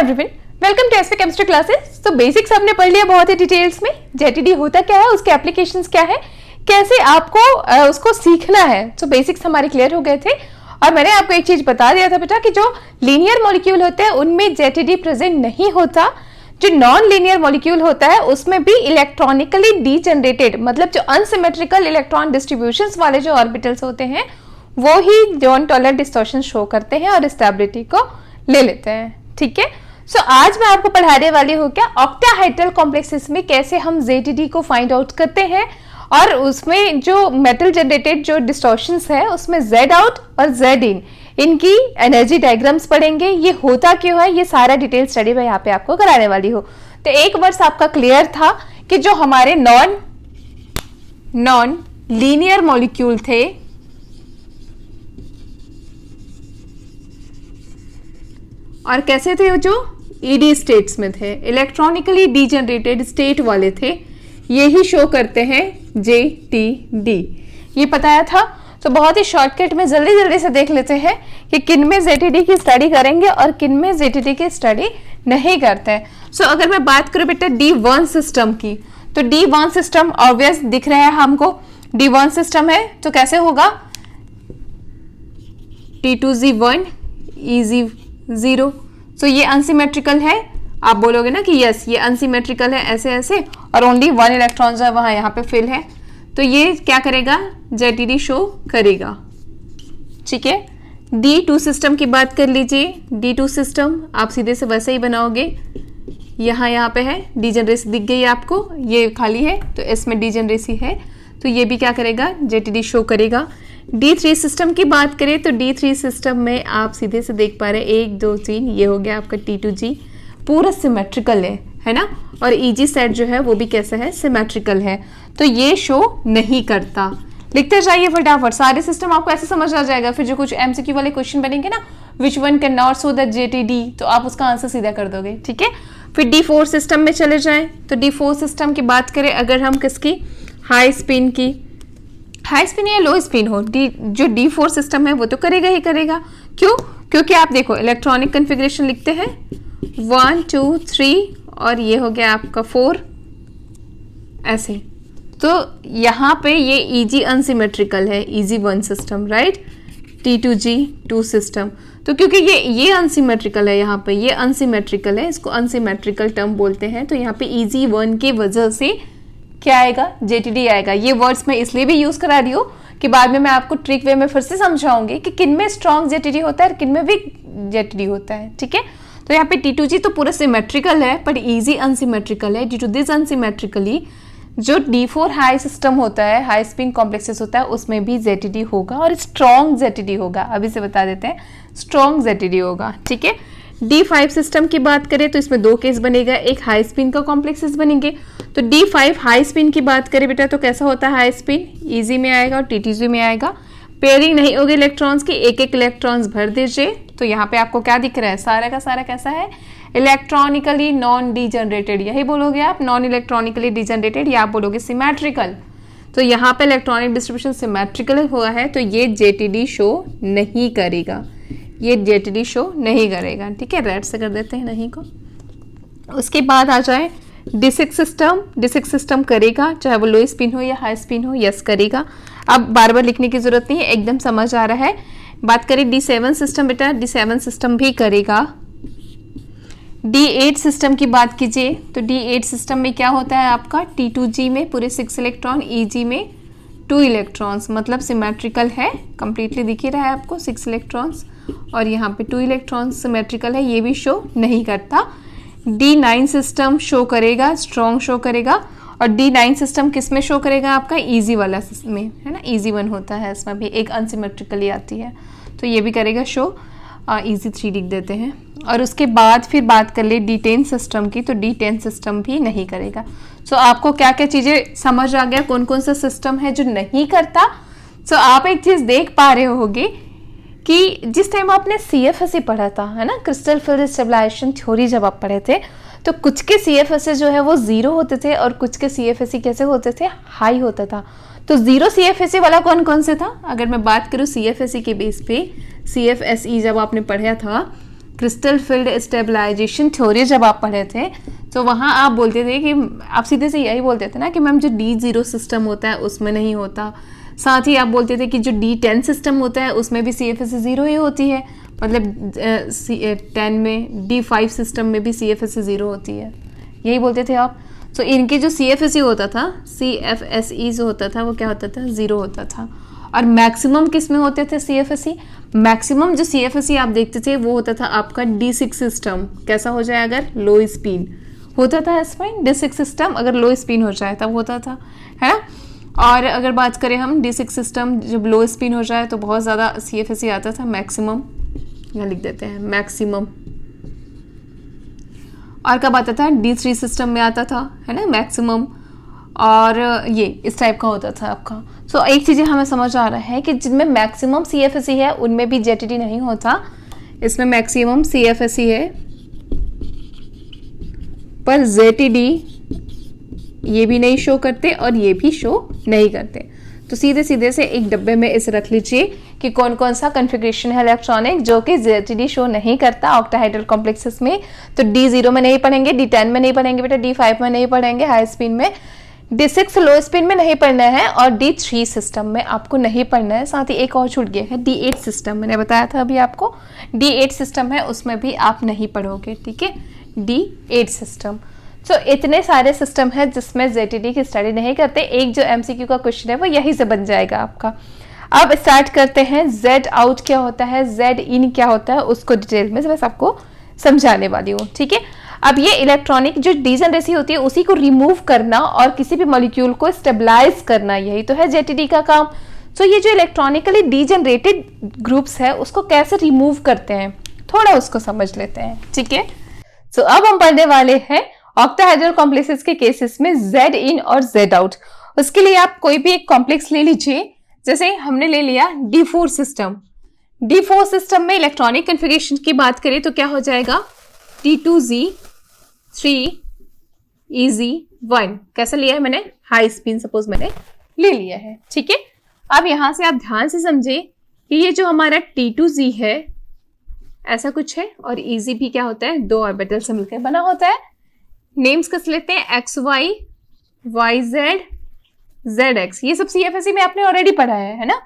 Everyone, welcome to SP chemistry classes. तो basics हमने पढ़ लिया बहुत ही डिटेल्स में। जेटीडी होता क्या है, उसके एप्लीकेशंस क्या है, कैसे आपको उसको सीखना है। तो बेसिक्स हमारे क्लियर हो गए थे। और मैंने आपको एक चीज बता दिया था बेटा कि जो लीनियर मॉलिक्यूल होते हैं उनमें जेटीडी प्रेजेंट नहीं होता। जो नॉन लीनियर मॉलिक्यूल होता है उसमें भी इलेक्ट्रॉनिकली डीजनरेटेड, मतलब जो अनसिमेट्रिकल इलेक्ट्रॉन डिस्ट्रीब्यूशंस वाले जो ऑर्बिटल्स होते हैं वो ही जॉन टॉलर डिस्टॉर्शन शो करते हैं और स्टेबिलिटी को ले लेते हैं। ठीक है। सो आज मैं आपको पढ़ाने वाली हूँ क्या ऑक्टाहेड्रल कॉम्प्लेक्सेस में कैसे हम जेटीडी को फाइंड आउट करते हैं, और उसमें जो मेटल जनरेटेड जो डिस्टॉर्शंस है उसमें जेड आउट और जेड इन, इनकी एनर्जी डायग्राम्स पढ़ेंगे। ये होता क्यों है, ये सारा डिटेल स्टडी मैं यहाँ पे आपको कराने वाली हूँ। तो एक वर्ष आपका क्लियर था कि जो हमारे नॉन लीनियर मॉलिक्यूल थे और कैसे थे, जो ईडी स्टेट्स में थे, इलेक्ट्रॉनिकली डीजनरेटेड स्टेट वाले थे, ये ही शो करते हैं जेटीडी। ये बताया था। तो बहुत ही शॉर्टकट में जल्दी से देख लेते हैं कि किन में जेटीडी की स्टडी करेंगे और किन में जेटीडी की स्टडी नहीं करते हैं। सो अगर मैं बात करूं बेटा D1 सिस्टम की, तो D1 सिस्टम ऑब्वियस दिख रहा है हमको। D1 सिस्टम है तो कैसे होगा, T2Z1 EZ0। सो ये अनसिमेट्रिकल है। आप बोलोगे ना कि यस ये अनसिमेट्रिकल है, ऐसे ऐसे, और ओनली 1 इलेक्ट्रॉन जो है वहां यहाँ पे फिल है, तो ये क्या करेगा, जेटीडी शो करेगा। ठीक है। D2 सिस्टम की बात कर लीजिए। D2 सिस्टम आप सीधे से वैसे ही बनाओगे। यहाँ पे है, डीजनरेसी दिख गई आपको, ये खाली है तो इसमें डीजनरेसी है, तो ये भी क्या करेगा, जेटीडी शो करेगा। D3 सिस्टम की बात करें तो D3 सिस्टम में आप सीधे से देख पा रहे हैं 1 2 3, ये हो गया आपका T2G, पूरा सिमेट्रिकल है ना। और EG सेट जो है वो भी कैसा है, सिमेट्रिकल है, तो ये शो नहीं करता। लिखते जाइए फटाफट, सारे सिस्टम आपको ऐसे समझ आ जाएगा। फिर जो कुछ MCQ वाले क्वेश्चन बनेंगे ना, which one can not show that JTD, तो आप उसका आंसर सीधा कर दोगे। ठीक है। फिर D4 सिस्टम में चले जाएं तो D4 सिस्टम की बात करें अगर हम किसकी, हाई स्पिन की, हाई स्पिन या लो स्पिन हो, जो D4 सिस्टम है वो तो करेगा ही करेगा। क्यों? क्योंकि आप देखो इलेक्ट्रॉनिक कन्फिग्रेशन लिखते हैं 1 2 3 और ये हो गया आपका 4 ऐसे, तो यहाँ पे ये EG अनसिमेट्रिकल है, EG1 system, right. T2G2 system, तो क्योंकि ये अनसिमेट्रिकल है, यहाँ पे ये अनसिमेट्रिकल है, इसको अनसिमेट्रिकल टर्म बोलते हैं, तो यहाँ पे EG1 की वजह से क्या आएगा, जेटीडी आएगा। ये वर्ड्स मैं इसलिए भी यूज करा रही हूँ कि बाद में मैं आपको ट्रिक वे में फिर से समझाऊंगी कि किन में स्ट्रॉन्ग जेटीडी होता है और किन में वीक जेटीडी होता है। ठीक है। तो यहाँ पे T2G तो पूरा सिमेट्रिकल है, बट EG अनसिमेट्रिकल है। ड्यू टू दिस अनसिमेट्रिकली जो D4 हाई सिस्टम होता है, हाई स्पिन कॉम्प्लेक्सेस होता है, उसमें भी जेटीडी होगा और स्ट्रॉन्ग जेटीडी होगा। अभी से बता देते हैं, स्ट्रॉन्ग जेटीडी होगा। ठीक है। D5 सिस्टम की बात करें तो इसमें 2 केस बनेगा, एक हाई स्पिन का कॉम्प्लेक्सेस बनेंगे। तो D5 हाई स्पिन की बात करें बेटा तो कैसा होता है, हाई स्पिन EG में आएगा और T2G में आएगा। पेयरिंग नहीं होगी इलेक्ट्रॉन्स की, एक एक इलेक्ट्रॉन्स भर दीजिए। तो यहाँ पे आपको क्या दिख रहा है, सारा का सारा कैसा है, इलेक्ट्रॉनिकली नॉन डीजनरेटेड। यही बोलोगे आप, नॉन इलेक्ट्रॉनिकली डीजनरेटेड, या आप बोलोगे सिमेट्रिकल। तो यहाँ पे इलेक्ट्रॉनिक डिस्ट्रीब्यूशन सिमेट्रिकल हुआ है, तो ये जेटीडी शो नहीं करेगा, ये जेटीडी शो नहीं करेगा। ठीक है। रेड से कर देते हैं नहीं को। उसके बाद आ जाए D6 सिस्टम। D6 सिस्टम करेगा, चाहे वो लो स्पिन हो या हाई स्पिन हो, यस करेगा। अब बार बार लिखने की जरूरत नहीं है, एकदम समझ आ रहा है। बात करें D7 सिस्टम बेटा, D7 सिस्टम भी करेगा। D8 सिस्टम की बात कीजिए तो D8 सिस्टम में क्या होता है आपका, T2G में पूरे 6 इलेक्ट्रॉन, EG में 2 इलेक्ट्रॉन्स, मतलब सिमेट्रिकल है, कंप्लीटली दिख ही रहा है आपको 6 इलेक्ट्रॉन्स, और यहाँ पे 2 इलेक्ट्रॉन्स सिमेट्रिकल है, ये भी शो नहीं करता। D9 सिस्टम शो करेगा, स्ट्रॉन्ग शो करेगा। और D9 सिस्टम किस में शो करेगा आपका, EG वाला में, है ना, EG1 होता है, इसमें भी एक अनसिमेट्रिकली आती है, तो ये भी करेगा शो। EG3 लिख देते हैं। और उसके बाद फिर बात कर ले D10 सिस्टम की, तो D10 सिस्टम भी नहीं करेगा। सो आपको क्या क्या चीज़ें समझ आ गया, कौन कौन सा सिस्टम है जो नहीं करता। सो आप एक चीज़ देख पा रहे होगे कि जिस टाइम आपने CFSE पढ़ा था, है ना, क्रिस्टल फील्ड स्टेबलाइजेशन थ्योरी, जब आप पढ़े थे तो कुछ के CFSE जो है वो 0 होते थे और कुछ के CFSE कैसे होते थे, हाई होता था। तो 0 CFSE वाला कौन कौन से था, अगर मैं बात करूँ CFSE के बेस पे, CFSE जब आपने पढ़ा था क्रिस्टल फील्ड स्टेबलाइजेशन थ्योरी जब आप पढ़े थे तो वहाँ आप बोलते थे कि आप सीधे से यही बोलते थे ना कि मैम जो D0 सिस्टम होता है उसमें नहीं होता। साथ ही आप बोलते थे कि जो D10 सिस्टम होता है उसमें भी CFSE 0 ही होती है, मतलब 10 में D5 सिस्टम में भी CFSE 0 होती है, यही बोलते थे आप। तो इनके जो CFSE होता था, CFSE जो होता था वो क्या होता था, 0 होता था। और मैक्सिमम किस में होते थे CFSE? मैक्सिमम जो CFSE आप देखते थे वो होता था आपका D6 सिस्टम। कैसा हो जाए अगर लो स्पिन होता था इसमें, D6 सिस्टम अगर लो स्पिन हो जाए तब होता था, है ना। और अगर बात करें हम D6 सिस्टम जब लो स्पिन हो जाए तो बहुत ज़्यादा CFSE आता था, मैक्सिमम, यहाँ लिख देते हैं मैक्सिमम। और कब आता था, D3 सिस्टम में आता था, है ना, मैक्सिमम। और ये इस टाइप का होता था आपका। सो एक चीज़ हमें समझ आ रहा है कि जिनमें मैक्सिमम CFSE है उनमें भी ZTD नहीं होता, इसमें मैक्सिमम CFSE है पर ZTD ये भी नहीं शो करते और ये भी शो नहीं करते। तो सीधे सीधे से एक डब्बे में इसे रख लीजिए कि कौन कौन सा कॉन्फ़िगरेशन है इलेक्ट्रॉनिक जो कि ZTD शो नहीं करता ऑक्टाहाइड्रल कॉम्प्लेक्सेस में। तो D0 में नहीं पढ़ेंगे, D10 में नहीं पढ़ेंगे बेटा, D5 में नहीं पढ़ेंगे हाई स्पिन में, D6 लो स्पिन में नहीं पढ़ना है और D3 सिस्टम में आपको नहीं पढ़ना है। साथ ही एक और छूट गया है, D8 सिस्टम, मैंने बताया था अभी आपको, D8 सिस्टम है उसमें भी आप नहीं पढ़ोगे, ठीक है, D8 सिस्टम। तो इतने सारे सिस्टम है जिसमें ZTD की स्टडी नहीं करते। एक जो MCQ का क्वेश्चन है वो यही से बन जाएगा आपका। अब स्टार्ट करते हैं, Z आउट क्या होता है, Z इन क्या होता है, उसको डिटेल में मैं सबको समझाने वाली हूँ, ठीक है। अब ये इलेक्ट्रॉनिक जो डिजनरेसी होती है उसी को रिमूव करना और किसी भी मॉलिक्यूल को स्टेबलाइज करना, यही तो है ZTD का काम। तो ये जो इलेक्ट्रॉनिकली डिजनरेटेड ग्रुप्स है उसको कैसे रिमूव करते हैं, थोड़ा उसको समझ लेते हैं, ठीक है। तो अब हम पढ़ने वाले हैं ऑक्टाहाइड्रल कॉम्प्लेक्सेस के केसेस में Z इन और Z आउट। उसके लिए आप कोई भी एक कॉम्प्लेक्स ले लीजिए, जैसे हमने ले लिया D4 सिस्टम। D4 सिस्टम में इलेक्ट्रॉनिक कॉन्फ़िगरेशन की बात करें तो क्या हो जाएगा, T2Z 3EZ1। कैसा लिया है मैंने, हाई स्पिन सपोज मैंने ले लिया है, ठीक है। अब यहां से आप ध्यान से समझे कि ये जो हमारा T2Z है ऐसा कुछ है और EZ भी क्या होता है, दो ऑर्बिटल से मिलकर बना होता है। नेम्स कस लेते हैं, XY, YZ, ZX। ये सब CFSE में आपने ऑलरेडी पढ़ा है ना।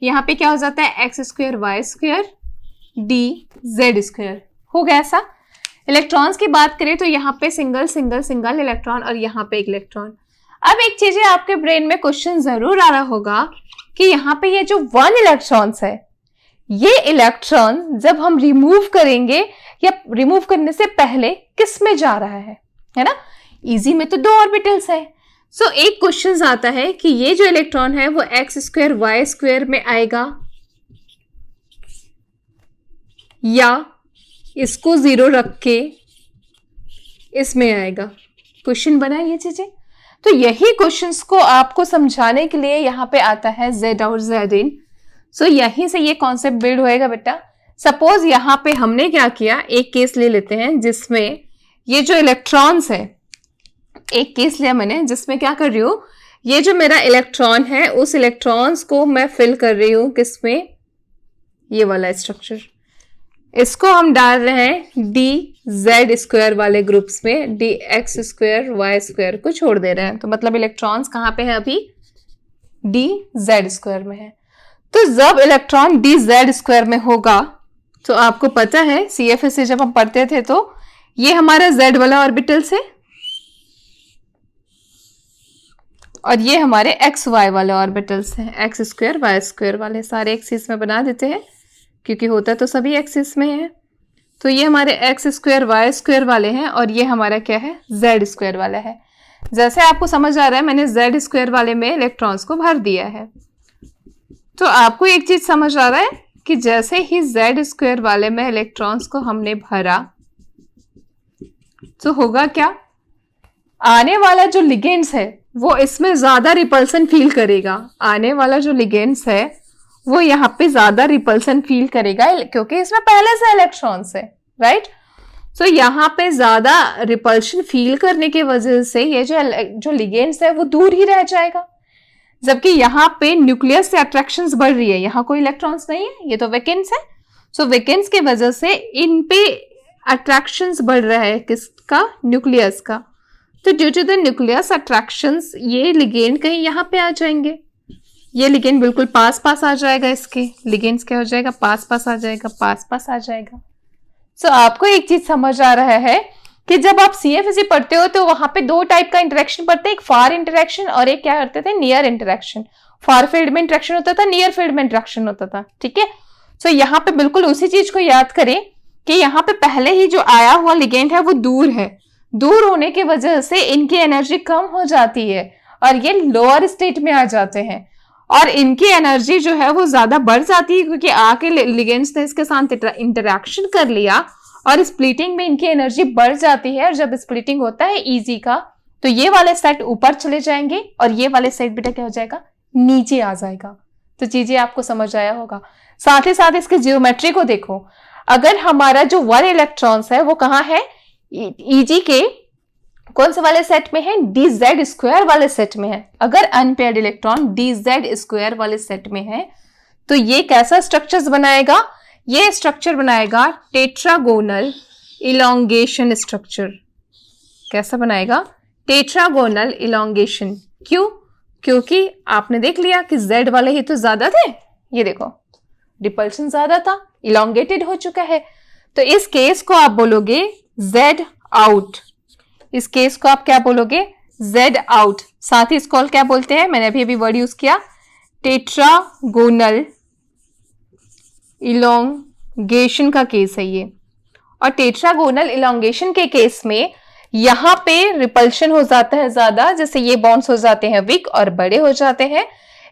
यहाँ पे क्या हो जाता है, X square Y square D Z square, हो गया ऐसा। इलेक्ट्रॉन्स की बात करें तो यहाँ पे सिंगल सिंगल सिंगल इलेक्ट्रॉन और यहाँ पे एक इलेक्ट्रॉन। अब एक चीज है, आपके ब्रेन में क्वेश्चन जरूर आ रहा होगा कि यहाँ पे ये जो 1 इलेक्ट्रॉन्स है, ये इलेक्ट्रॉन जब हम रिमूव करेंगे या रिमूव करने से पहले किस में जा रहा है ना। इजी में तो 2 ऑर्बिटल्स है। सो एक क्वेश्चन आता है कि ये जो इलेक्ट्रॉन है वो X स्क्वायर Y स्क्वायर में आएगा या इसको 0 रख के इसमें आएगा। क्वेश्चन बना ये चीजें। तो यही क्वेश्चंस को आपको समझाने के लिए यहाँ पे आता है Z और Z इन। सो यहीं से ये कॉन्सेप्ट बिल्ड होएगा बेटा। सपोज यहाँ पे हमने क्या किया, एक केस ले लेते हैं जिसमें ये जो इलेक्ट्रॉन्स है, एक केस लिया मैंने जिसमें क्या कर रही हूँ, ये जो मेरा इलेक्ट्रॉन है उस इलेक्ट्रॉन्स को मैं फिल कर रही हूँ किसमें, ये वाला स्ट्रक्चर, इसको हम डाल रहे हैं DZ स्क्वायर वाले ग्रुप्स में, DX स्क्वायर Y स्क्वायर को छोड़ दे रहे हैं। तो मतलब इलेक्ट्रॉन्स कहाँ पे है अभी, DZ स्क्वायर में है। तो जब इलेक्ट्रॉन DZ स्क्वायर में होगा तो आपको पता है CFSE जब हम पढ़ते थे तो ये हमारा Z वाला ऑर्बिटल्स है और ये हमारे XY वाले ऑर्बिटल्स हैं, X स्क्वायर Y स्क्वायर वाले। सारे एक्सिस में बना देते हैं क्योंकि होता तो सभी एक्सिस में है। तो ये हमारे X स्क्वायर Y स्क्वायर वाले हैं और ये हमारा क्या है, Z स्क्वायर वाला है। जैसे आपको समझ आ रहा है मैंने Z स्क्वायर वाले में इलेक्ट्रॉन्स को भर दिया है। तो आपको एक चीज समझ आ रहा है कि जैसे ही Z स्क्वायर वाले में इलेक्ट्रॉन्स को हमने भरा तो होगा क्या, आने वाला जो लिगेंड्स है वो इसमें ज्यादा रिपल्सन फील करेगा। आने वाला जो लिगेंड्स है वो यहाँ पे ज्यादा रिपल्सन फील करेगा क्योंकि इसमें पहले से इलेक्ट्रॉन्स है, राइट। तो यहाँ पे ज्यादा रिपल्शन फील करने की वजह से ये जो लिगेंड्स है वो दूर ही रह जाएगा। जबकि यहाँ पे न्यूक्लियस से अट्रैक्शंस बढ़ रही है, यहाँ कोई इलेक्ट्रॉन्स नहीं है, ये तो वैकेंट्स है। सो वेकेंट्स की वजह से इन पे अट्रैक्शंस बढ़ रहा है, किसका? न्यूक्लियस का। तो due to the nucleus attractions ये लिगेंड कहीं यहाँ पे आ जाएंगे, ये लिगेंड बिल्कुल पास पास आ जाएगा, इसके लिगेंड्स क्या हो जाएगा? पास पास आ जाएगा, पास पास आ जाएगा। सो आपको एक चीज समझ आ रहा है कि जब आप CFSE पढ़ते हो तो वहां पे दो टाइप का इंटरेक्शन पढ़ते हैं, एक फार इंटरेक्शन और एक क्या करते थे? Near interaction. फार फील्ड में इंटरेक्शन होता था, नियर फील्ड में इंटरेक्शन होता था, ठीक है। सो यहाँ पे बिल्कुल उसी चीज को याद करें कि यहाँ पे पहले ही जो आया हुआ लिगेंड है वो दूर है, दूर होने की वजह से इनकी एनर्जी कम हो जाती है और ये लोअर स्टेट में आ जाते हैं, और इनकी एनर्जी जो है वो ज्यादा बढ़ जाती है क्योंकि आके लिगेंड्स ने इसके साथ इंटरेक्शन कर लिया और स्प्लिटिंग में इनकी एनर्जी बढ़ जाती है। और जब स्प्लिटिंग होता है इजी का तो ये वाले सेट ऊपर चले जाएंगे और ये वाले सेट बेटा क्या हो जाएगा? नीचे आ जाएगा। तो चीजें आपको समझ आया होगा। साथ ही साथ इसके जियोमेट्री को देखो, अगर हमारा जो 1 इलेक्ट्रॉन्स है वो कहाँ है? Eg के कौन से वाले सेट में है? dz स्क्वायर वाले सेट में है। अगर अनपेयर्ड इलेक्ट्रॉन dz स्क्वायर वाले सेट में है तो ये कैसा स्ट्रक्चर्स बनाएगा? ये स्ट्रक्चर बनाएगा टेट्रागोनल इलोंगेशन स्ट्रक्चर। कैसा बनाएगा? Tetragonal elongation. क्यों? क्योंकि आपने देख लिया कि z वाले ही तो ज्यादा थे, ये देखो रिपल्शन ज्यादा था, इलोंगेटेड हो चुका है। तो इस केस को आप बोलोगे z आउट, इस केस को आप क्या बोलोगे? z out. साथ ही इसको क्या बोलते हैं? मैंने अभी वर्ड यूज किया, टेट्रागोनल इलोंगेशन का केस है ये। और टेट्रागोनल इलोंगेशन के केस में यहां पे रिपल्शन हो जाता है ज्यादा, जैसे ये बॉन्ड्स हो जाते हैं वीक और बड़े हो जाते हैं,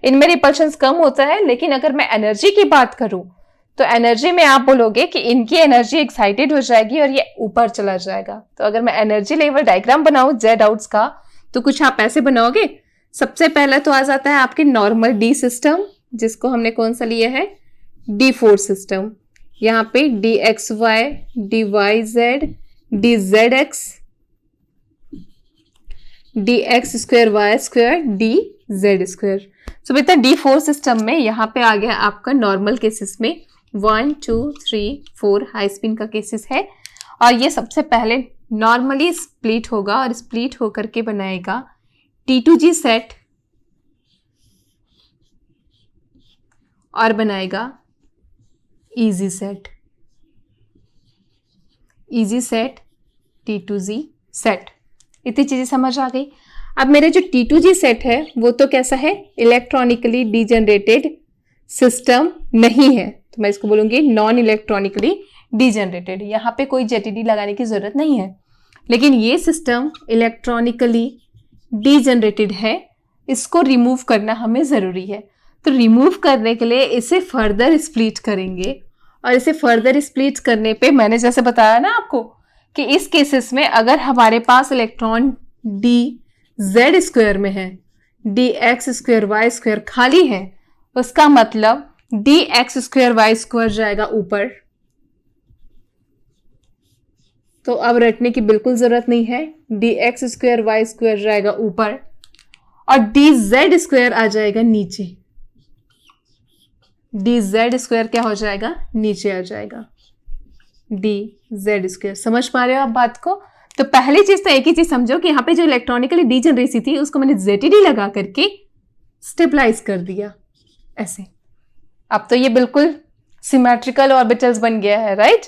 इनमें रिपल्शन कम होता है। लेकिन अगर मैं एनर्जी की बात करूं तो एनर्जी में आप बोलोगे कि इनकी एनर्जी एक्साइटेड हो जाएगी और ये ऊपर चला जाएगा। तो अगर मैं एनर्जी लेवल डायग्राम बनाऊं z आउट्स का तो कुछ आप ऐसे बनाओगे। सबसे पहला तो आ जाता है आपके नॉर्मल डी सिस्टम, जिसको हमने कौन सा लिया है? D4 system. यहाँ पे dxy, dyz, dzx, dx square y square, dz square. So बेटा D4 सिस्टम में यहाँ पे आ गया आपका नॉर्मल केसेस में 1 2 3 4 हाई स्पिन का केसेस है। और ये सबसे पहले नॉर्मली स्प्लिट होगा और स्प्लिट होकर के बनाएगा T2G सेट और बनाएगा easy set, easy set, T2G set. इतनी चीजें समझ आ गई। अब मेरे जो T2G सेट है वो तो कैसा है? इलेक्ट्रॉनिकली डिजेनरेटेड सिस्टम नहीं है, तो मैं इसको बोलूंगी नॉन इलेक्ट्रॉनिकली डिजेनरेटेड। यहाँ पे कोई ZTD लगाने की जरूरत नहीं है, लेकिन ये सिस्टम इलेक्ट्रॉनिकली डिजेनरेटेड है, इसको रिमूव करना हमें जरूरी है। तो रिमूव करने के लिए इसे फर्दर स्प्लिट करेंगे, और इसे फर्दर स्प्लिट करने पे मैंने जैसे बताया ना आपको कि इस केसेस में अगर हमारे पास इलेक्ट्रॉन dz स्क्वायर में है, dx स्क्वायर y स्क्वायर खाली है, उसका मतलब dx स्क्वायर y स्क्वायर जाएगा ऊपर। तो अब रटने की बिल्कुल जरूरत नहीं है, dx स्क्वायर y स्क्वायर जाएगा ऊपर और dz स्क्वायर आ जाएगा नीचे। dz स्क्वायर क्या हो जाएगा? नीचे आ जाएगा, dz स्क्वायर। समझ पा रहे हो आप बात को? तो पहली चीज तो एक ही चीज समझो कि यहाँ पे जो इलेक्ट्रॉनिकली डिजेनरेसी थी उसको मैंने ZTD लगा करके स्टेबलाइज कर दिया ऐसे। अब तो ये बिल्कुल सिमेट्रिकल ऑर्बिटल्स बन गया है, राइट।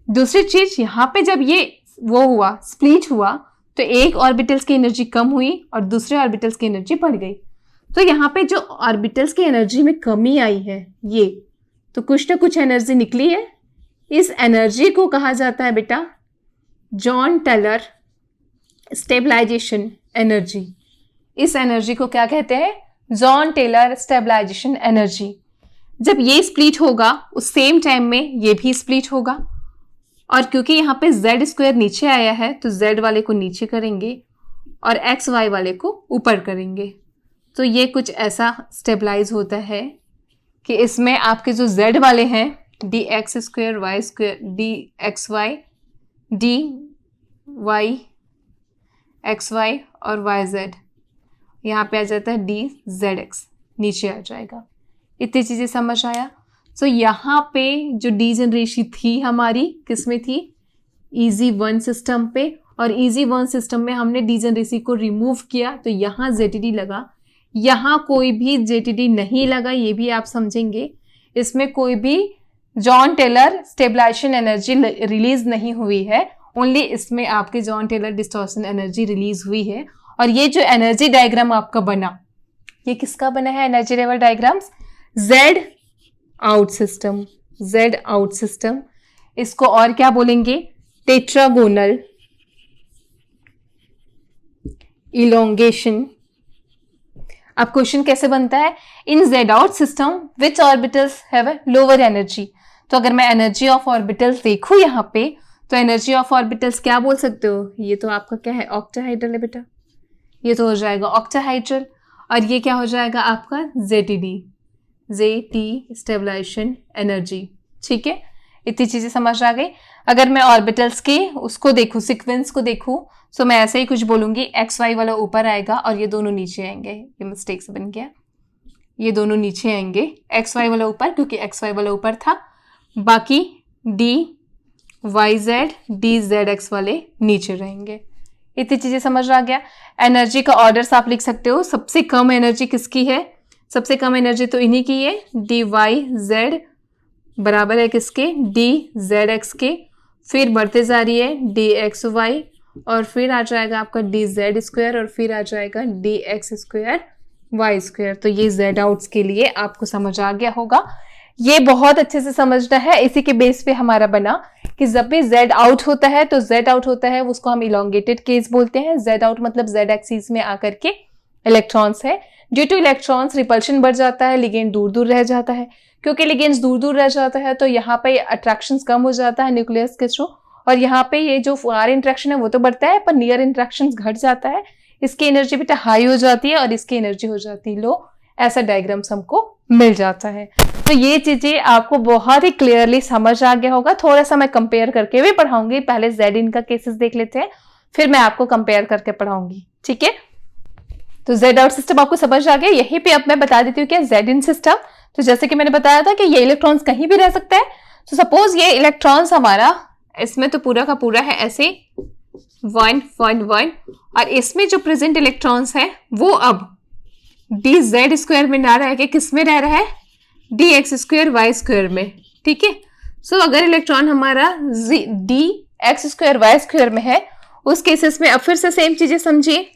दूसरी चीज, यहाँ पे जब ये वो हुआ, स्प्लिट हुआ, तो एक ऑर्बिटल्स की एनर्जी कम हुई और दूसरे ऑर्बिटल्स की एनर्जी बढ़ गई। तो यहाँ पे जो ऑर्बिटल्स की एनर्जी में कमी आई है, ये तो कुछ ना कुछ एनर्जी निकली है। इस एनर्जी को कहा जाता है बेटा जॉन टेलर स्टेबलाइजेशन एनर्जी। इस एनर्जी को क्या कहते हैं? Jahn Teller stabilization energy. जब ये स्प्लिट होगा उस सेम टाइम में ये भी स्प्लिट होगा, और क्योंकि यहाँ पे z स्क्वायर नीचे आया है तो z वाले को नीचे करेंगे और x y वाले को ऊपर करेंगे। तो ये कुछ ऐसा स्टेबलाइज होता है कि इसमें आपके जो z वाले हैं dx square y square dxy dy xy और yz, यहाँ पे आ जाता है dzx, नीचे आ जाएगा। इतनी चीजें समझ आया? सो यहाँ पे जो डीजेनरेसी थी हमारी किस में थी, EZ1 सिस्टम पे, और EZ1 सिस्टम में हमने डीजेनरेसी को रिमूव किया तो यहाँ ZTD लगा। यहाँ कोई भी ZTD नहीं लगा, ये भी आप समझेंगे। इसमें कोई भी Jahn Teller stabilization energy release नहीं हुई है, ओनली इसमें आपके Jahn Teller distortion energy release हुई है। और ये जो एनर्जी डायग्राम आपका बना, ये किसका बना है energy level diagrams, Z out system, Z out system. इसको और क्या बोलेंगे, टेट्रागोनल इलोंगेशन। अब क्वेश्चन कैसे बनता है, इन Z out system which orbitals have a lower energy. तो अगर मैं एनर्जी ऑफ ऑर्बिटल्स देखूं यहाँ पे, तो एनर्जी ऑफ ऑर्बिटल्स क्या बोल सकते हो, ये तो आपका क्या है, ऑक्टाहाइड्रल है बेटा, ये तो हो जाएगा ऑक्टाहाइड्रल। और ये क्या हो जाएगा आपका ZT स्टेबलाइजेशन एनर्जी। ठीक है, इतनी चीजें समझ आ गई। अगर मैं ऑर्बिटल्स के उसको देखूं, सीक्वेंस को देखूं, तो मैं ऐसे ही कुछ बोलूंगी, XY वाला ऊपर आएगा और ये दोनों नीचे आएंगे। ये मिस्टेक से बन गया, ये दोनों नीचे आएंगे, XY वाला ऊपर, क्योंकि XY वाला ऊपर था, बाकी DYZ DZX वाले नीचे रहेंगे। इतनी चीजें समझ आ गया। एनर्जी का ऑर्डर्स आप लिख सकते हो, सबसे कम एनर्जी किसकी है, सबसे कम एनर्जी तो इन्हीं की है, DYZ बराबर है किसके, DZX के, फिर बढ़ते जा रही है DXY, और फिर आ जाएगा आपका DZ स्क्वायर, और फिर आ जाएगा DX स्क्वायर Y स्क्वायर। तो ये Z आउट्स के लिए आपको समझ आ गया होगा। ये बहुत अच्छे से समझना है, इसी के बेस पे हमारा बना कि जब भी Z आउट होता है तो Z आउट होता है उसको हम इलोंगेटेड केस बोलते हैं। Z आउट मतलब Z एक्सिस में आकर के इलेक्ट्रॉन्स है, ड्यू टू इलेक्ट्रॉन्स रिपल्शन बढ़ जाता है, लिगेंड दूर दूर रह जाता है। क्योंकि लिगेंड्स दूर दूर रह जाता है तो यहाँ पे अट्रैक्शन कम हो जाता है न्यूक्लियस के थ्रू, और यहाँ पे ये जो फार इंट्रैक्शन है वो तो बढ़ता है, पर नियर इंट्रैक्शन घट जाता है। इसकी एनर्जी बेटा हाई हो जाती है और इसकी एनर्जी हो जाती है लो। ऐसा डायग्राम्स हमको मिल जाता है। तो ये चीजें आपको बहुत ही क्लियरली समझ आ गया होगा। थोड़ा सा मैं कंपेयर करके भी पढ़ाऊंगी, पहले Z इन का केसेस देख लेते हैं, फिर मैं आपको कंपेयर करके पढ़ाऊंगी। ठीक है, तो Z आउट सिस्टम आपको समझ आ गया। यहीं पे अब मैं बता देती हूँ क्या Z इन सिस्टम। तो जैसे कि मैंने बताया था कि ये इलेक्ट्रॉन्स कहीं भी रह सकता है। तो सपोज ये इलेक्ट्रॉन्स हमारा इसमें तो पूरा का पूरा है ऐसे 1 1 1, और इसमें जो प्रेजेंट इलेक्ट्रॉन्स है वो अब DZ स्क्वायर में ना रह के किस में रह रहा है, DX स्क्वायर Y स्क्वायर में। ठीक है, सो अगर इलेक्ट्रॉन हमारा DX स्क्वायर Y स्क्वायर में है, उस केसेस में अब फिर से सेम चीजें समझिए।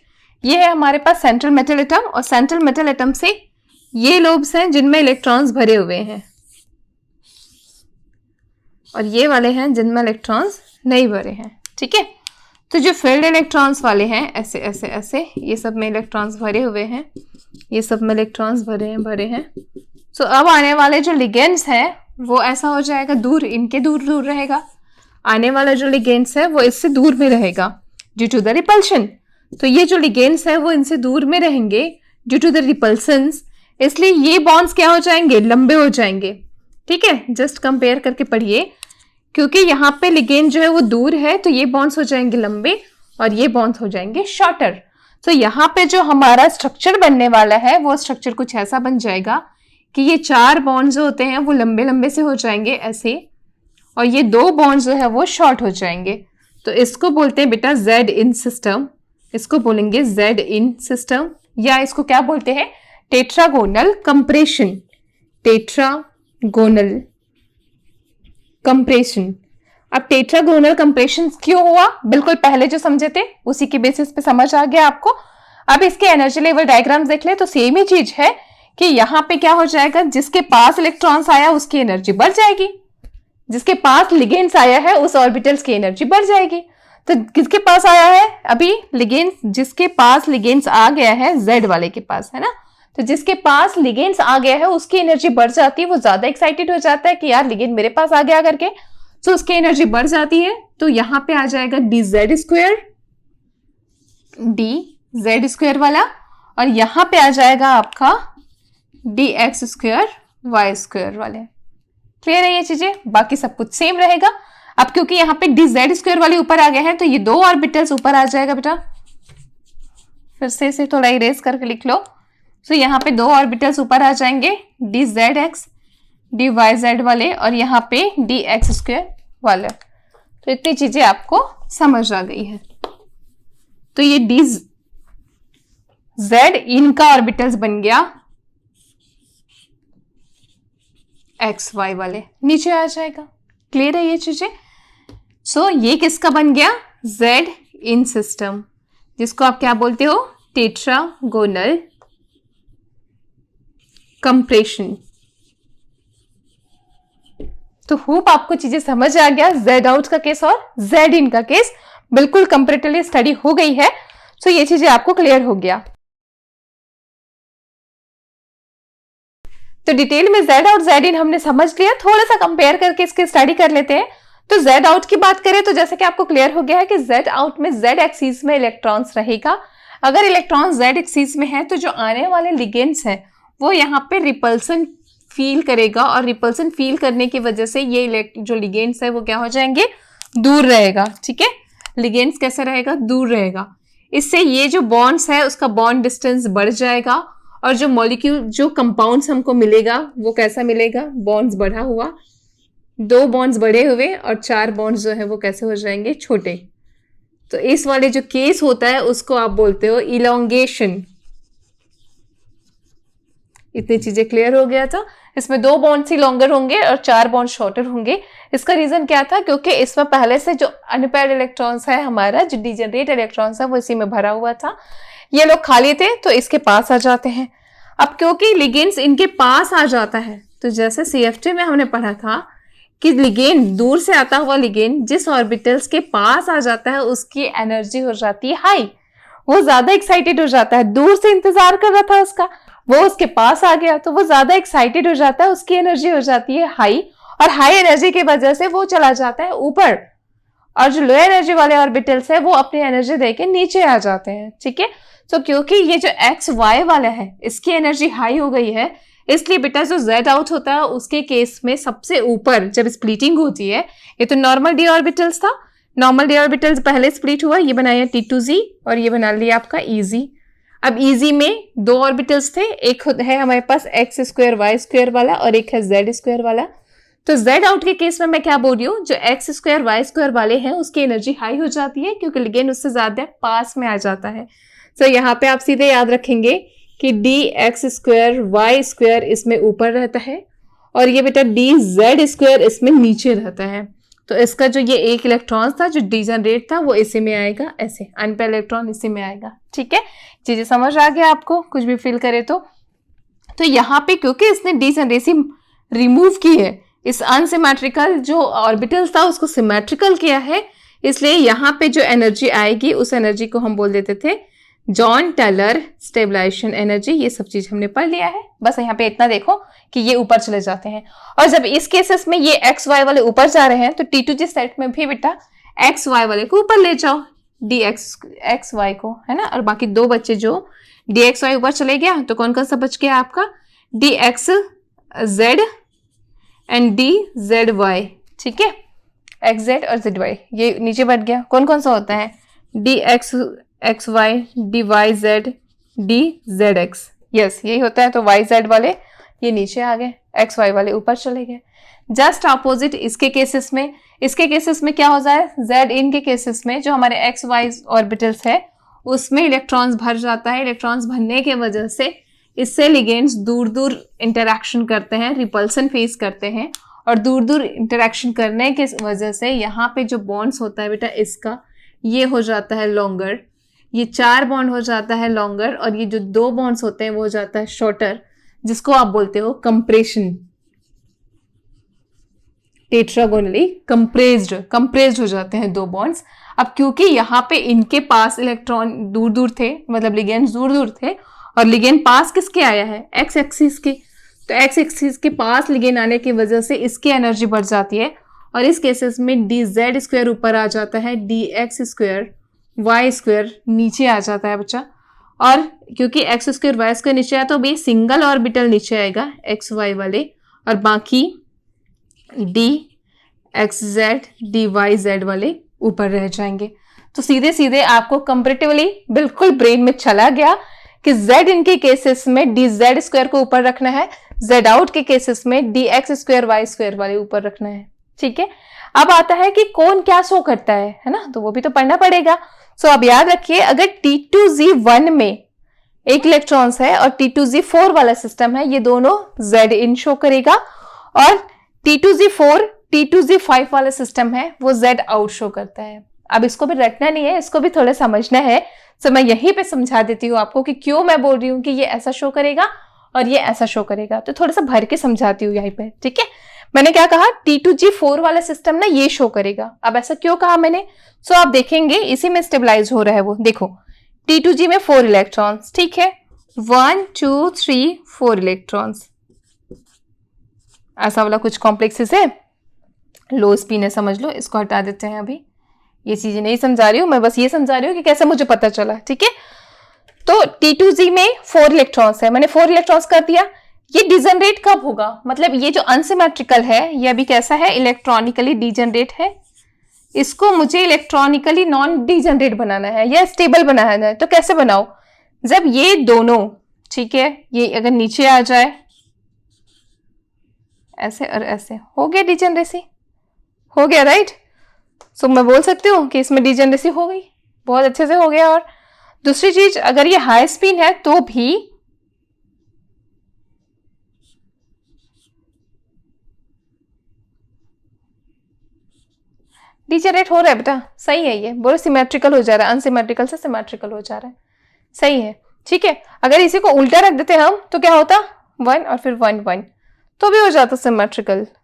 ये है हमारे पास सेंट्रल मेटल एटम, और सेंट्रल मेटल एटम से ये लोब्स हैं जिनमें इलेक्ट्रॉन्स भरे हुए हैं, और ये वाले हैं जिनमें इलेक्ट्रॉन्स नहीं भरे हैं। ठीक है, तो जो फील्ड इलेक्ट्रॉन्स वाले हैं ऐसे ऐसे ऐसे, ये सब में इलेक्ट्रॉन्स भरे हुए हैं, ये सब में इलेक्ट्रॉन्स भरे हैं। सो अब आने वाले जो लिगेंड्स हैं वो ऐसा हो जाएगा, दूर इनके दूर दूर रहेगा। आने वाला जो लिगेंड्स है वो इससे दूर में रहेगा ड्यू टू द रिपल्शन। तो ये जो लिगेंड्स है वो इनसे दूर में रहेंगे ड्यू टू द रिपल्सन्स, इसलिए ये बॉन्ड्स क्या हो जाएंगे, लंबे हो जाएंगे। ठीक है, जस्ट कंपेयर करके पढ़िए, क्योंकि यहाँ पे लिगेंड जो है वो दूर है तो ये बॉन्ड्स हो जाएंगे लंबे और ये बॉन्ड्स हो जाएंगे शॉर्टर। तो यहाँ पे जो हमारा स्ट्रक्चर बनने वाला है वो स्ट्रक्चर कुछ ऐसा बन जाएगा कि ये 4 बॉन्ड्स जो होते हैं वो लंबे लंबे से हो जाएंगे ऐसे, और ये 2 बॉन्ड्स जो है वो शॉर्ट हो जाएंगे। तो इसको बोलते हैं बेटा Z इन सिस्टम, इसको बोलेंगे Z इन सिस्टम, या इसको क्या बोलते हैं, टेट्रागोनल कंप्रेशन, टेट्रागोनल कंप्रेशन। अब टेट्रागोनल कंप्रेशन क्यों हुआ, बिल्कुल पहले जो समझे थे उसी के बेसिस पे समझ आ गया आपको। अब इसके एनर्जी लेवल डायग्राम देख ले तो सेम ही चीज है कि यहाँ पे क्या हो जाएगा, जिसके पास इलेक्ट्रॉन्स आया उसकी एनर्जी बढ़ जाएगी, जिसके पास लिगेंड्स आया है उस ऑर्बिटल्स की एनर्जी बढ़ जाएगी। तो किसके पास आया है अभी लिगेंड्स, जिसके पास लिगेंड्स आ गया है Z वाले के पास, है ना, तो जिसके पास लिगेंड्स आ गया है उसकी एनर्जी बढ़ जाती है, वो ज्यादा एक्साइटेड हो जाता है कि यार लिगेंड मेरे पास आ गया करके, तो उसकी एनर्जी बढ़ जाती है। तो यहाँ पे आ जाएगा DZ स्क्वायर, DZ स्क्वायर वाला, और यहाँ पे आ जाएगा आपका DX स्क्वायर Y स्क्वायर वाले। क्लियर है ये चीजें, बाकी सब कुछ सेम रहेगा। अब क्योंकि यहाँ पे DZ स्क्वायर वाले ऊपर आ गए हैं तो ये 2 ऑर्बिटल्स ऊपर आ जाएगा बेटा, फिर से इसे थोड़ा इरेज करके लिख लो। तो यहाँ पे 2 ऑर्बिटल्स ऊपर आ जाएंगे, DZX डी वाई जेड वाले और यहाँ पे डी एक्स स्क्वायर वाले। तो इतनी चीजें आपको समझ आ गई है। तो ये डी जेड इनका ऑर्बिटल्स बन गया एक्स वाई वाले, नीचे आ जाएगा। क्लियर है ये चीजें? सो ये किसका बन गया? जेड इन सिस्टम, जिसको आप क्या बोलते हो? Tetragonal compression. तो होप आपको चीजें समझ आ गया। जेड आउट का केस और जेड इन का केस बिल्कुल कंपैरेटिवली स्टडी हो गई है। सो ये चीजें आपको क्लियर हो गया। तो डिटेल में जेड आउट जेड इन हमने समझ लिया। थोड़ा सा कंपेयर करके इसके स्टडी कर लेते हैं। तो जेड आउट की बात करें तो जैसे कि आपको क्लियर हो गया है कि जेड आउट में जेड एक्सिस में इलेक्ट्रॉन्स रहेगा। अगर इलेक्ट्रॉन जेड एक्सिस में है तो जो आने वाले लिगेंड्स हैं वो यहाँ पे रिपल्सन फील करेगा, और रिपल्सन फील करने की वजह से ये जो लिगेंड्स है वो क्या हो जाएंगे? दूर रहेगा। ठीक है, लिगेंड्स कैसे रहेगा? दूर रहेगा। इससे ये जो बॉन्ड्स है उसका बॉन्ड डिस्टेंस बढ़ जाएगा, और जो मॉलिक्यूल जो कंपाउंड्स हमको मिलेगा वो कैसा मिलेगा? बॉन्ड्स बढ़ा हुआ। 2 बॉन्ड्स बढ़े हुए और 4 बॉन्ड्स जो है वो कैसे हो जाएंगे? छोटे। तो इस वाले जो केस होता है उसको आप बोलते हो इलोंगेशन। इतनी चीजें क्लियर हो गया था। इसमें 2 बॉन्ड्स ही लॉन्गर होंगे और 4 बॉन्ड शॉर्टर होंगे। इसका रीजन क्या था? क्योंकि इसमें पहले से जो अनपेयर्ड इलेक्ट्रॉन्स है हमारा, जो डिजेनरेट इलेक्ट्रॉन्स है वो इसी में भरा हुआ था। ये लोग खाली थे तो इसके पास आ जाते हैं। अब क्योंकि लिगेंड्स इनके पास आ जाता है, तो जैसे CFT में हमने पढ़ा था कि लिगेंड, दूर से आता हुआ लिगेंड जिस ऑर्बिटल्स के पास आ जाता है उसकी एनर्जी हो जाती है हाई। वो ज्यादा एक्साइटेड हो जाता है। दूर से इंतजार कर रहा था उसका, वो उसके पास आ गया तो वो ज्यादा एक्साइटेड हो जाता है, उसकी एनर्जी हो जाती है हाई, और हाई एनर्जी की वजह से वो चला जाता है ऊपर, और जो लो एनर्जी वाले ऑर्बिटल्स है वो अपनी एनर्जी देके नीचे आ जाते हैं। ठीक है, तो क्योंकि ये जो एक्स वाई वाला है इसकी एनर्जी हाई हो गई है, इसलिए बेटा जो जेड आउट होता है उसके केस में सबसे ऊपर जब स्प्लिटिंग होती है, ये तो नॉर्मल डी ऑर्बिटल्स था, नॉर्मल डी ऑर्बिटल्स पहले स्प्लिट हुआ, ये बनाया T2Z और ये बना लिया आपका EZ। अब EZ में 2 ऑर्बिटल्स थे, एक है हमारे पास एक्स स्क्वायर वाई स्क्वायर वाला और एक है जेड स्क्वायर वाला। तो जेड आउट के केस में मैं क्या बोल रही हूँ, जो एक्स स्क्वायर वाई स्क्वायर वाले हैं उसकी एनर्जी हाई हो जाती है क्योंकि लिगेंड उससे ज्यादा पास में आ जाता है। तो यहाँ पे आप सीधे याद रखेंगे कि d x square y square इसमें ऊपर रहता है और ये बेटा डी जेड स्क्वायर इसमें नीचे रहता है। तो इसका जो ये एक इलेक्ट्रॉन था जो डिजेनरेट था वो इसी में आएगा, ऐसे अनपेयर्ड इलेक्ट्रॉन इसी में आएगा। ठीक है, चीजें समझ आ गया आपको, कुछ भी फील करे तो यहाँ पे क्योंकि इसने डिजेनरेसी रिमूव की है, इस अनसिमेट्रिकल जो ऑर्बिटल्स था उसको सिमेट्रिकल किया है, इसलिए यहाँ पे जो एनर्जी आएगी उस एनर्जी को हम बोल देते थे जॉन टेलर स्टेबलाइजेशन एनर्जी। ये सब चीज हमने पढ़ लिया है, बस यहाँ पे इतना देखो कि ये ऊपर चले जाते हैं। और जब इस केसेस में ये एक्स वाई वाले ऊपर जा रहे हैं तो T2G सेट में भी बेटा एक्स वाई वाले को ऊपर ले जाओ, डी एक्स वाई को, है ना। और बाकी 2 बच्चे जो डी एक्स वाई ऊपर चले गया तो कौन कौन सा बच गया आपका, d x z and d z y. ठीक है, एक्स जेड और जेड वाई ये नीचे बढ़ गया। कौन कौन सा होता है, d x y, d y z, d z x. Yes, यही होता है। तो वाई जेड वाले ये नीचे आ गए, एक्स वाई वाले ऊपर चले गए। जस्ट अपोजिट इसके केसेस में क्या हो जाए, जेड इन के केसेस में जो हमारे एक्स वाई ऑर्बिटल्स है उसमें इलेक्ट्रॉन्स भर जाता है। इलेक्ट्रॉन्स भरने के वजह से इससे लिगेंड्स दूर दूर इंटरैक्शन करते हैं, रिपल्सन फेस करते हैं, और दूर दूर इंटरैक्शन करने के वजह से यहाँ पे जो बॉन्ड्स होता है बेटा इसका ये हो जाता है लॉन्गर, ये 4 बॉन्ड हो जाता है लॉन्गर, और ये जो 2 बॉन्ड्स होते हैं वो हो जाता है शॉर्टर, जिसको आप बोलते हो कंप्रेशन। टेट्रागोनली कंप्रेस्ड हो जाते हैं 2 बॉन्ड्स। अब क्योंकि यहाँ पे इनके पास इलेक्ट्रॉन दूर दूर थे, मतलब लिगेंड्स दूर दूर थे, और लिगेंड पास किसके आया है, एक्स एक्सिस के, तो एक्स एक्सिस के पास लिगेंड आने की वजह से इसकी एनर्जी बढ़ जाती है, और इस केसेस में डी जेड स्क्वायर ऊपर आ जाता है, d x square y square नीचे आ जाता है बच्चा। और क्योंकि एक्स स्क्वायर वाई स्क्वायर नीचे आया तो भी सिंगल ऑर्बिटल नीचे आएगा एक्स वाई वाले, और बाकी d x z d y z वाले ऊपर रह जाएंगे। तो सीधे सीधे आपको कंपैरेटिवली बिल्कुल ब्रेन में चला गया कि जेड इनके केसेस में डी जेड स्क्वायर को ऊपर रखना है, जेड आउट के केसेस में d x square y square वाले ऊपर रखना है, ठीक है। अब आता है कि कौन क्या शो करता है ना, तो वो भी तो पढ़ना पड़ेगा। सो अब याद रखिए, अगर T2Z1 में एक इलेक्ट्रॉन्स है और T2Z4 वाला सिस्टम है, ये दोनों Z इन शो करेगा, और T2Z4 T2Z5 वाला सिस्टम है वो Z आउट शो करता है। अब इसको भी रटना नहीं है, इसको भी थोड़ा समझना है। सो मैं यहीं पे समझा देती हूँ आपको कि क्यों मैं बोल रही हूँ कि ये ऐसा शो करेगा और ये ऐसा शो करेगा, तो थोड़ा सा भर के समझाती हूँ यहीं पे, ठीक है। मैंने क्या कहा, T2G4 वाला सिस्टम ना ये शो करेगा। अब ऐसा क्यों कहा मैंने, सो आप देखेंगे इसी में स्टेबलाइज हो रहा है वो। देखो T2G में 4 इलेक्ट्रॉन्स, ठीक है, 1 2 3 4 इलेक्ट्रॉन्स, ऐसा वाला कुछ कॉम्प्लेक्सेस है। लो स्पिन है, समझ लो, इसको हटा देते हैं। अभी ये चीजें नहीं समझा रही हूँ मैं, बस ये समझा रही हूँ कि कैसे मुझे पता चला, ठीक है। तो T2G में 4 इलेक्ट्रॉन्स है, मैंने 4 इलेक्ट्रॉन्स कर दिया। ये डिजनरेट कब होगा, मतलब ये जो अनसिमेट्रिकल है ये अभी कैसा है, इलेक्ट्रॉनिकली डिजनरेट है। इसको मुझे इलेक्ट्रॉनिकली नॉन डिजनरेट बनाना है या स्टेबल बनाना है। तो कैसे बनाओ, जब ये दोनों, ठीक है, ये अगर नीचे आ जाए ऐसे और ऐसे, हो गया डिजनरेसी, हो गया, राइट। सो मैं बोल सकती हूँ कि इसमें डिजनरेसी हो गई, बहुत अच्छे से हो गया। और दूसरी चीज, अगर ये हाई स्पिन है तो भी डिजनरेट हो रहा है बेटा, सही है, ये बोलो सिमेट्रिकल हो जा रहा है, अनसिमेट्रिकल से सिमेट्रिकल हो जा रहा है, सही है, ठीक है। अगर इसी को उल्टा रख देते हम तो क्या होता, 1 और फिर 1 1, तो भी हो जाता सिमेट्रिकल,